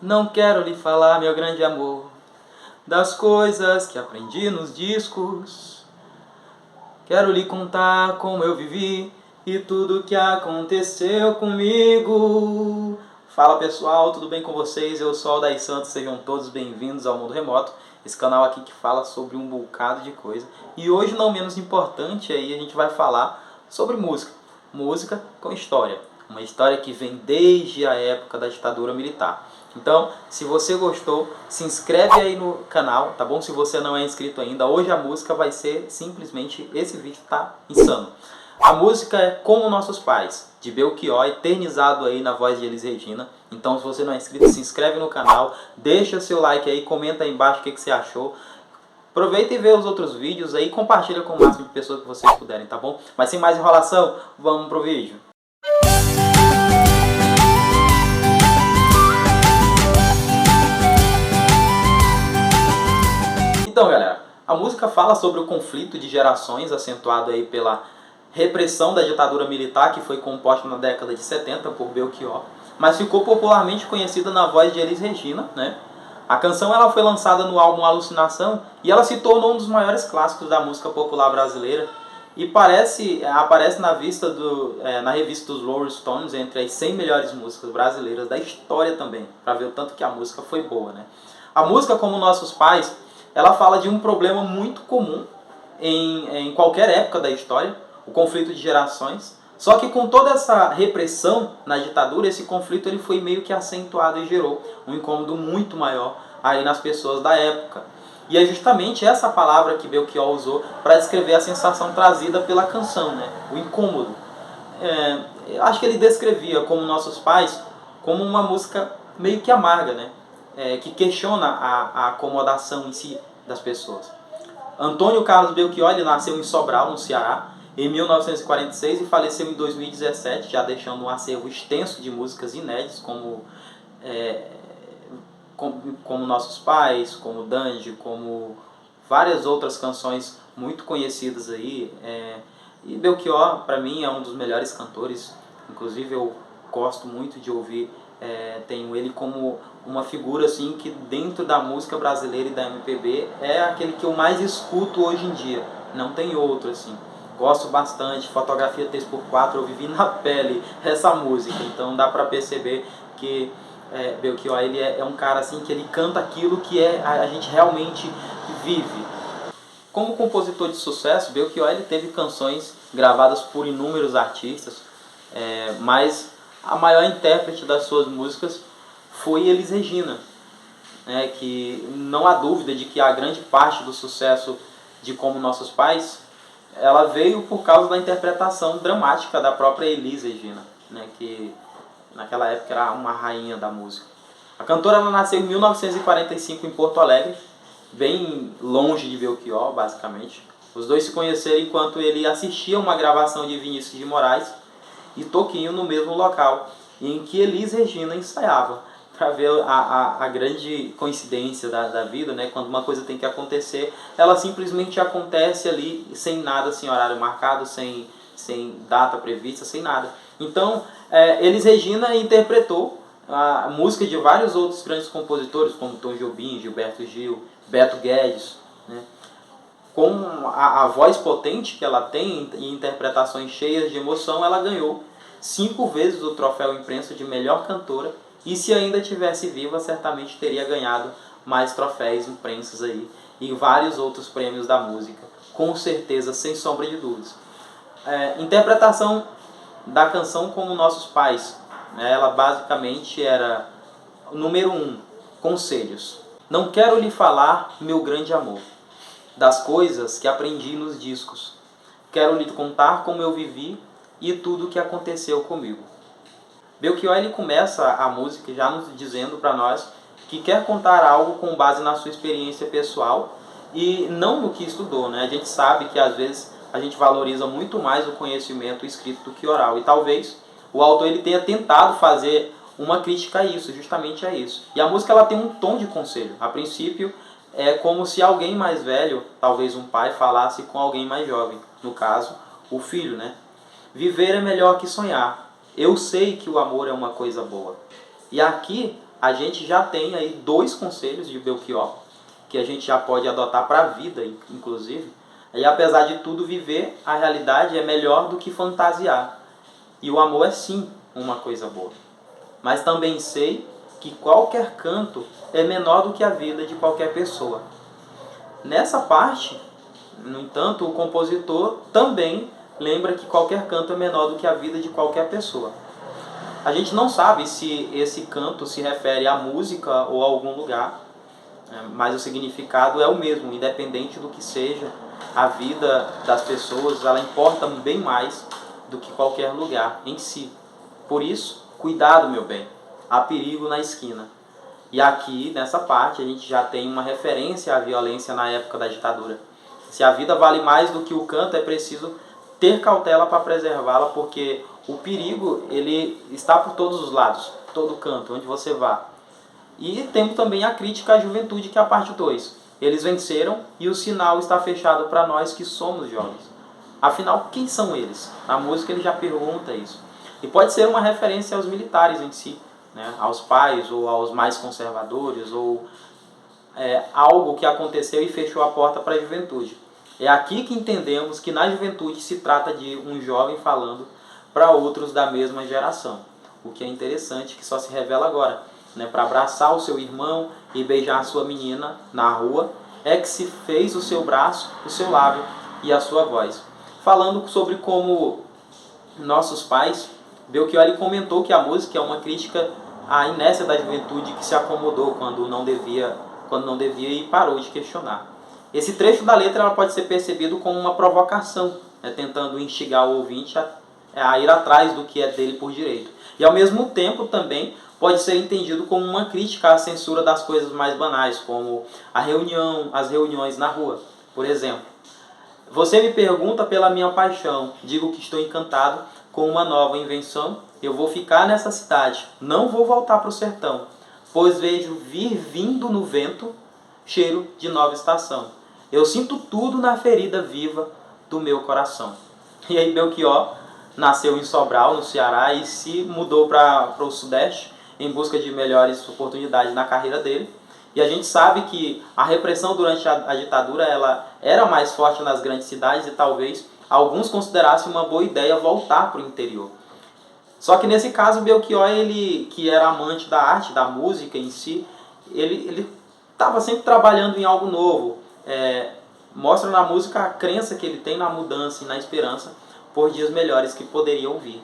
Não quero lhe falar, meu grande amor, das coisas que aprendi nos discos. Quero lhe contar como eu vivi e tudo que aconteceu comigo. Fala pessoal, tudo bem com vocês? Eu sou o Aldair Santos, sejam todos bem-vindos ao Mundo Remoto. Esse canal aqui que fala sobre um bocado de coisa. E hoje, não menos importante, aí a gente vai falar sobre música. Música com história. Uma história que vem desde a época da ditadura militar. Então, se você gostou, se inscreve aí no canal, tá bom? Se você não é inscrito ainda, hoje a música vai ser simplesmente, esse vídeo tá insano. A música é Como Nossos Pais, de Belchior, eternizado aí na voz de Elis Regina. Então, se você não é inscrito, se inscreve no canal, deixa seu like aí, comenta aí embaixo o que você achou. Aproveita e vê os outros vídeos aí, compartilha com o máximo de pessoas que vocês puderem, tá bom? Mas sem mais enrolação, vamos pro vídeo. Então, galera, a música fala sobre o conflito de gerações acentuado aí pela repressão da ditadura militar, que foi composta na década de 70 por Belchior, mas ficou popularmente conhecida na voz de Elis Regina, né? A canção ela foi lançada no álbum Alucinação e ela se tornou um dos maiores clássicos da música popular brasileira e aparece na revista dos Rolling Stones entre as 100 melhores músicas brasileiras da história também, para ver o tanto que a música foi boa, né? A música Como Nossos Pais, ela fala de um problema muito comum em qualquer época da história, o conflito de gerações. Só que com toda essa repressão na ditadura, esse conflito ele foi meio que acentuado e gerou um incômodo muito maior aí nas pessoas da época. E é justamente essa palavra que Belchior usou para descrever a sensação trazida pela canção, né? O incômodo. Eu acho que ele descrevia Como Nossos Pais como uma música meio que amarga, né? Que questiona a acomodação em si das pessoas. Antônio Carlos Belchior ele nasceu em Sobral, no Ceará, em 1946 e faleceu em 2017, já deixando um acervo extenso de músicas inéditas, como Nossos Pais, como Dandy, como várias outras canções muito conhecidas aí. E Belchior, para mim, é um dos melhores cantores, inclusive eu gosto muito de ouvir, tenho ele como uma figura assim que dentro da música brasileira e da MPB é aquele que eu mais escuto hoje em dia, não tem outro assim. Gosto bastante, Fotografia 3x4, eu vivi na pele essa música, então dá pra perceber que Belchior ele é um cara assim que ele canta aquilo que a gente realmente vive. Como compositor de sucesso, Belchior ele teve canções gravadas por inúmeros artistas, mas a maior intérprete das suas músicas foi Elis Regina, que não há dúvida de que a grande parte do sucesso de Como Nossos Pais ela veio por causa da interpretação dramática da própria Elis Regina, né, que naquela época era uma rainha da música. A cantora ela nasceu em 1945 em Porto Alegre, bem longe de Belchior, basicamente. Os dois se conheceram enquanto ele assistia uma gravação de Vinícius de Moraes e Toquinho no mesmo local em que Elis Regina ensaiava, para ver a grande coincidência da vida, né? Quando uma coisa tem que acontecer, ela simplesmente acontece ali sem nada, sem horário marcado, sem data prevista, sem nada. Então, Elis Regina interpretou a música de vários outros grandes compositores, como Tom Jobim, Gilberto Gil, Beto Guedes, né? Com a voz potente que ela tem e interpretações cheias de emoção, ela ganhou 5 vezes o troféu imprensa de melhor cantora e se ainda tivesse viva, certamente teria ganhado mais troféus impressos aí e vários outros prêmios da música, com certeza, sem sombra de dúvidas. Interpretação da canção Como Nossos Pais, ela basicamente era número 1, conselhos. Não quero lhe falar, meu grande amor, das coisas que aprendi nos discos. Quero lhe contar como eu vivi e tudo o que aconteceu comigo. Belchior ele começa a música já nos dizendo para nós que quer contar algo com base na sua experiência pessoal e não no que estudou, né? A gente sabe que às vezes a gente valoriza muito mais o conhecimento escrito do que oral e talvez o autor ele tenha tentado fazer uma crítica a isso, justamente a isso. E a música ela tem um tom de conselho. A princípio é como se alguém mais velho, talvez um pai, falasse com alguém mais jovem, no caso, o filho, né? Viver é melhor que sonhar. Eu sei que o amor é uma coisa boa. E aqui a gente já tem aí 2 conselhos de Belchior, que a gente já pode adotar para a vida, inclusive. E apesar de tudo, viver a realidade é melhor do que fantasiar. E o amor é sim uma coisa boa. Mas também sei que qualquer canto é menor do que a vida de qualquer pessoa. Nessa parte, no entanto, o compositor também lembra que qualquer canto é menor do que a vida de qualquer pessoa. A gente não sabe se esse canto se refere à música ou a algum lugar, mas o significado é o mesmo, independente do que seja. A vida das pessoas, ela importa bem mais do que qualquer lugar em si. Por isso, cuidado, meu bem, há perigo na esquina. E aqui, nessa parte, a gente já tem uma referência à violência na época da ditadura. Se a vida vale mais do que o canto, é preciso ter cautela para preservá-la, porque o perigo ele está por todos os lados, todo canto, onde você vá. E temos também a crítica à juventude, que é a parte 2. Eles venceram e o sinal está fechado para nós que somos jovens. Afinal, quem são eles? Na música ele já pergunta isso. E pode ser uma referência aos militares em si, né? Aos pais ou aos mais conservadores, ou algo que aconteceu e fechou a porta para a juventude. É aqui que entendemos que na juventude se trata de um jovem falando para outros da mesma geração. O que é interessante, que só se revela agora. Né? Para abraçar o seu irmão e beijar a sua menina na rua, é que se fez o seu braço, o seu lábio e a sua voz. Falando sobre como nossos pais, Belchior ele comentou que a música é uma crítica à inércia da juventude que se acomodou quando não devia e parou de questionar. Esse trecho da letra ela pode ser percebido como uma provocação, né, tentando instigar o ouvinte a ir atrás do que é dele por direito. E ao mesmo tempo também pode ser entendido como uma crítica à censura das coisas mais banais, como as reuniões na rua, por exemplo. Você me pergunta pela minha paixão, digo que estou encantado com uma nova invenção, eu vou ficar nessa cidade, não vou voltar para o sertão, pois vejo vir vindo no vento cheiro de nova estação. Eu sinto tudo na ferida viva do meu coração. E aí Belchior nasceu em Sobral, no Ceará, e se mudou para o Sudeste em busca de melhores oportunidades na carreira dele. E a gente sabe que a repressão durante a ditadura ela era mais forte nas grandes cidades e talvez alguns considerassem uma boa ideia voltar para o interior. Só que nesse caso, Belchior, ele, que era amante da arte, da música em si, ele estava sempre trabalhando em algo novo. Mostra na música a crença que ele tem na mudança e na esperança por dias melhores que poderiam vir.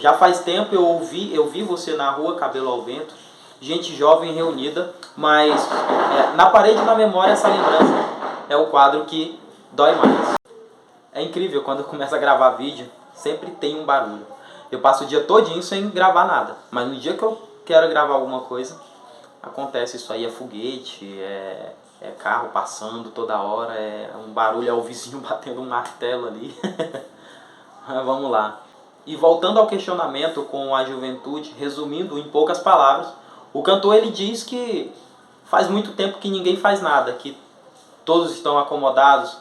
Já faz tempo eu vi você na rua, cabelo ao vento, gente jovem reunida, mas na parede da memória essa lembrança é o quadro que dói mais. É incrível, quando eu começo a gravar vídeo, sempre tem um barulho. Eu passo o dia todinho sem gravar nada, mas no dia que eu quero gravar alguma coisa, acontece isso aí, é foguete, é carro passando toda hora, é um barulho, é o vizinho batendo um martelo ali. Vamos lá. E voltando ao questionamento com a juventude, resumindo em poucas palavras, o cantor ele diz que faz muito tempo que ninguém faz nada, que todos estão acomodados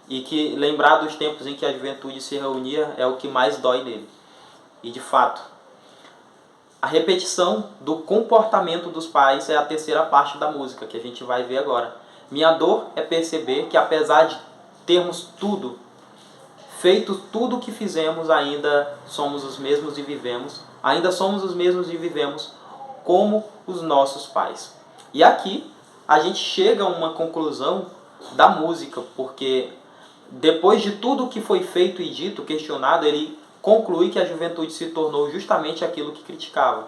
e que lembrar dos tempos em que a juventude se reunia é o que mais dói nele. E de fato, a repetição do comportamento dos pais é a terceira parte da música que a gente vai ver agora. Minha dor é perceber que apesar de termos feito tudo o que fizemos, ainda somos os mesmos e vivemos como os nossos pais. E aqui a gente chega a uma conclusão da música, porque depois de tudo que foi feito e dito, questionado, ele conclui que a juventude se tornou justamente aquilo que criticava.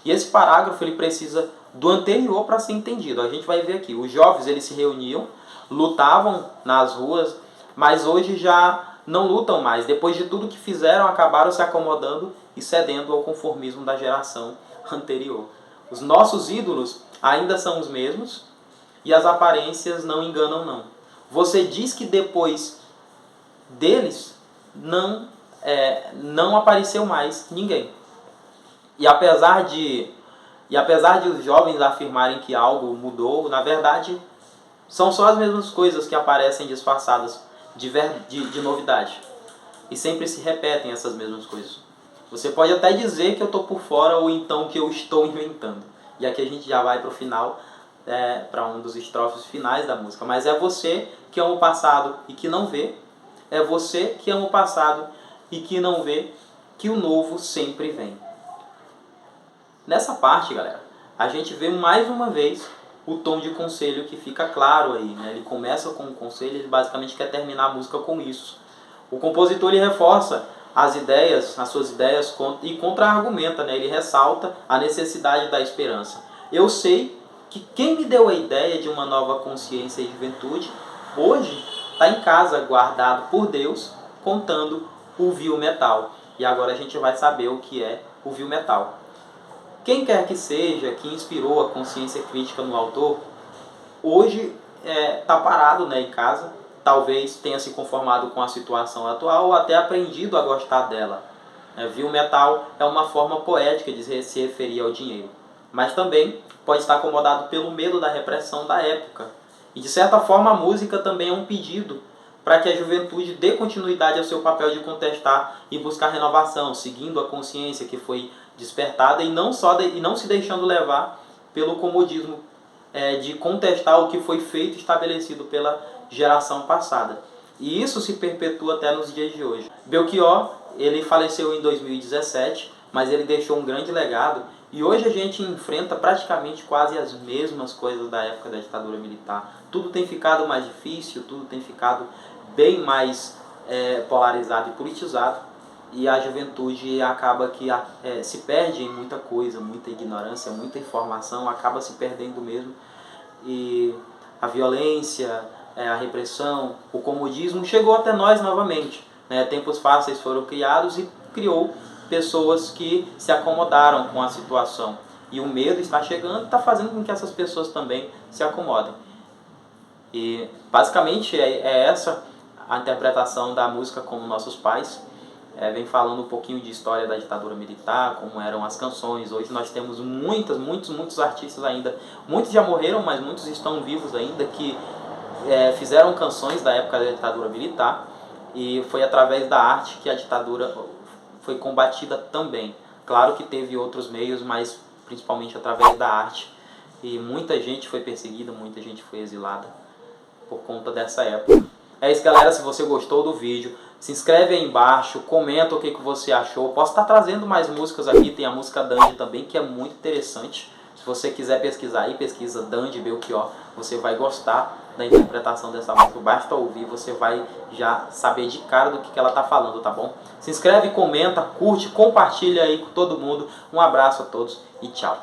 E esse parágrafo ele precisa do anterior para ser entendido. A gente vai ver aqui, os jovens eles se reuniam, lutavam nas ruas, mas hoje já não lutam mais. Depois de tudo que fizeram, acabaram se acomodando e cedendo ao conformismo da geração anterior. Os nossos ídolos ainda são os mesmos e as aparências não enganam não. Você diz que depois deles não apareceu mais ninguém. E apesar de os jovens afirmarem que algo mudou, na verdade são só as mesmas coisas que aparecem disfarçadas de novidade. E sempre se repetem essas mesmas coisas. Você pode até dizer que eu estou por fora ou então que eu estou inventando. E aqui a gente já vai para o final, para um dos estrofes finais da música. Mas é você que ama o passado e que não vê, é você que ama o passado e que não vê, que o novo sempre vem. Nessa parte, galera, a gente vê mais uma vez o tom de conselho que fica claro aí, né? Ele começa com um conselho, ele basicamente quer terminar a música com isso. O compositor, ele reforça as suas ideias e contra-argumenta, né? Ele ressalta a necessidade da esperança. Eu sei que quem me deu a ideia de uma nova consciência e juventude, hoje está em casa, guardado por Deus, contando o vil metal. E agora a gente vai saber o que é o vil metal. Quem quer que seja que inspirou a consciência crítica no autor, hoje está parado, né, em casa, talvez tenha se conformado com a situação atual ou até aprendido a gostar dela. Vil metal é uma forma poética de se referir ao dinheiro, mas também pode estar acomodado pelo medo da repressão da época. E de certa forma a música também é um pedido para que a juventude dê continuidade ao seu papel de contestar e buscar renovação, seguindo a consciência que foi despertada e não se deixando levar pelo comodismo de contestar o que foi feito e estabelecido pela geração passada. E isso se perpetua até nos dias de hoje. Belchior, ele faleceu em 2017, mas ele deixou um grande legado e hoje a gente enfrenta praticamente quase as mesmas coisas da época da ditadura militar. Tudo tem ficado mais difícil, tudo tem ficado bem mais polarizado e politizado, e a juventude acaba que se perde em muita coisa, muita ignorância, muita informação, acaba se perdendo mesmo, e a violência, a repressão, o comodismo chegou até nós novamente, né? Tempos fáceis foram criados e criou pessoas que se acomodaram com a situação, e o medo está chegando e está fazendo com que essas pessoas também se acomodem. E basicamente é essa a interpretação da música Como Nossos Pais. Vem falando um pouquinho de história da ditadura militar, como eram as canções. Hoje nós temos muitos artistas ainda, muitos já morreram, mas muitos estão vivos ainda, que fizeram canções da época da ditadura militar, e foi através da arte que a ditadura foi combatida também. Claro que teve outros meios, mas principalmente através da arte, e muita gente foi perseguida, muita gente foi exilada por conta dessa época. É isso, galera. Se você gostou do vídeo, se inscreve aí embaixo, comenta o que você achou. Posso estar trazendo mais músicas aqui, tem a música Dandy também, que é muito interessante. Se você quiser pesquisar aí, pesquisa Dandy Belchior, você vai gostar da interpretação dessa música. Basta ouvir, você vai já saber de cara do que ela está falando, tá bom? Se inscreve, comenta, curte, compartilha aí com todo mundo. Um abraço a todos e tchau.